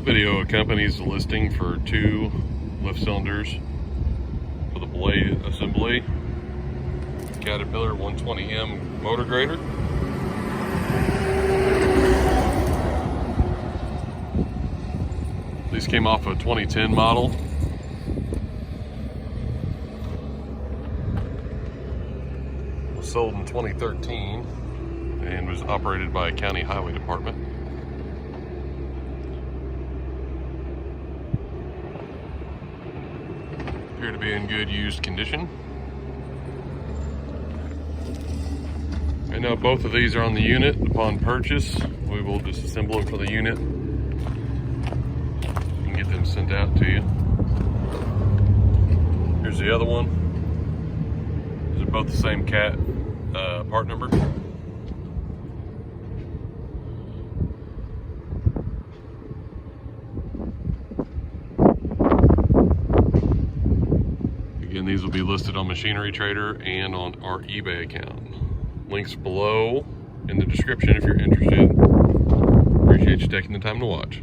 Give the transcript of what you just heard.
Video accompanies the listing for 2 lift cylinders for the blade assembly. Caterpillar 120M motor grader. These came off a 2010 model. Was sold in 2013 and was operated by a county highway department. Appear to be in good used condition. I know both of these are on the unit. Upon purchase, we will disassemble them for the unit and get them sent out to you. Here's the other one. These are both the same cat part number. Again, these will be listed on Machinery Trader and on our eBay account. Links below in the description if you're interested. Appreciate you taking the time to watch.